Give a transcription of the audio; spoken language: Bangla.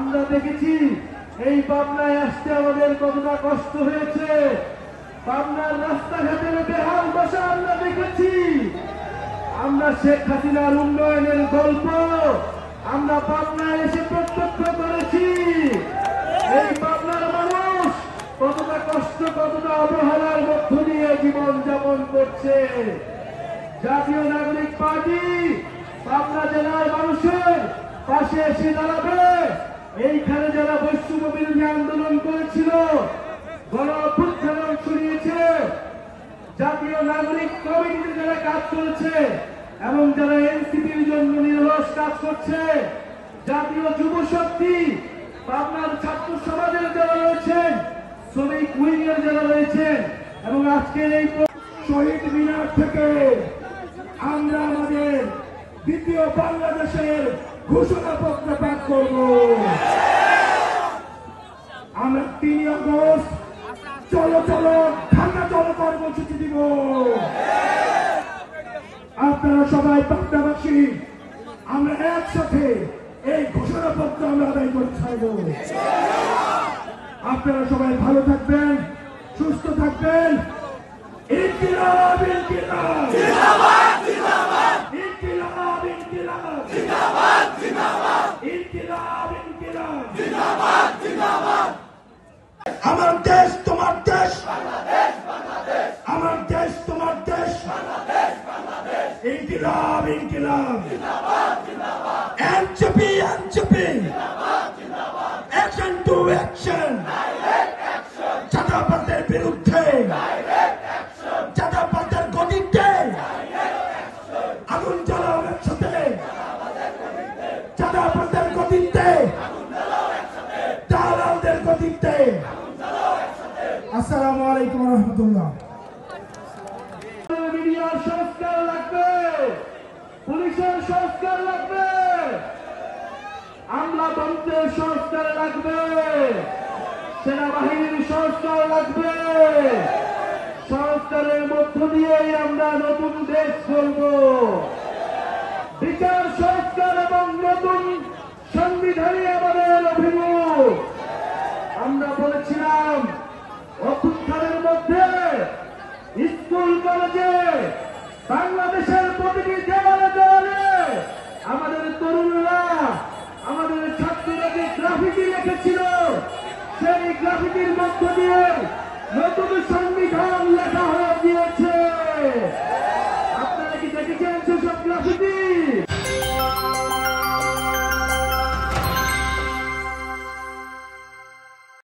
আমরা দেখেছি এই পাবনায় আসতে আমাদের কতটা কষ্ট হয়েছে। পাবনার রাস্তাঘাটের বেহাল দশা আমরা দেখেছি। আমরা শেখ হাসিনার উন্নয়নের গল্প আমরা পাবনায় এসে প্রত্যক্ষ করেছি। এই পাবনার মানুষ কতটা কষ্ট, কতটা অবহেলার মধ্য দিয়ে জীবন যাপন করছে। জাতীয় নাগরিক পার্টি পাবনা জেলার মানুষের পাশে এসে দাঁড়াবে। এইখানে যারা বৈষম্য বিরোধী আন্দোলন করেছিল, গণ অভ্যুত্থান অংশ নিয়েছে, জাতীয় নাগরিক কমিটিতে যারা কাজ করেছে এবং যারা এনসিপির জন্য নিরলস কাজ করছে, জাতীয় যুব শক্তি, পাবনার ছাত্র সমাজের যারা রয়েছেন, শ্রমিক উইংয়ের যারা রয়েছেন, এবং আজকের এই শহীদ মিনার থেকে আমরা আমাদের দ্বিতীয় বাংলাদেশের ঘোষণাপত্র পাঠ করব। আমরা ৩ আগস্ট চলো চলো ঢাকা চলো কর্মসূচি দিব। আপনারা সবাই পাবনাবাসী আমরা একসাথে এই ঘোষণাপত্র আমরা আদায় করে ছাড়ব। আপনারা সবাই ভালো থাকবেন, সুস্থ থাকবেন। ইনকিলাব ইনকিলাব জিন্দাবাদ জিন্দাবাদ, ইনকিলাব ইনকিলাব জিন্দাবাদ জিন্দাবাদ, ইনকিলাব ইনকিলাব জিন্দাবাদ জিন্দাবাদ। আমার দেশ তোমার দেশ বাংলাদেশ, বাংলাদেশ আমার দেশ তোমার দেশ বাংলাদেশ, বাংলাদেশ ইনকিলাব ইনকিলাব জিন্দাবাদ জিন্দাবাদ, এনসিপি এনসিপি জিন্দাবাদ জিন্দাবাদ, action to action, direct action চাঁদাবাজের বিরুদ্ধে, ডাইরেক্ট অ্যাকশন চাঁদাবাজের গতিতে, ডাইরেক্ট অ্যাকশন আগুন জ্বালাও একসাথে, চাঁদাবাজের গতিতে আগুন জ্বালাও একসাথে, দালালদের গতিতে আগুন জ্বালাও একসাথে। আসসালামু আলাইকুম ওয়া রাহমাতুল্লাহ। মিডিয়ার সংস্কার লাগবে, পুলিশের সংস্কার লাগবে, আমলাতন্ত্রের সংস্কার লাগবে, সেনাবাহিনীর সংস্কার লাগবে। সংস্কারের মধ্য দিয়েই আমরা নতুন দেশ গড়ব। বিচার সংস্কার এবং নতুন সংবিধানই আমাদের অভিমুখ। আমরা বলেছিলাম অভ্যুত্থানের মধ্যে স্কুল কলেজে, বাংলাদেশের প্রতিটি দেওয়ালে দেওয়ালে আমাদের তরুণরা, আমাদের ছাত্রীরা যে গ্রাফিতি লিখেছিল, সেই গ্রাফিতির মধ্য দিয়ে নতুন সংবিধান লেখা হয়ে গিয়েছে। আপনারা কি দেখেছেন সেসব গ্রাফিতি?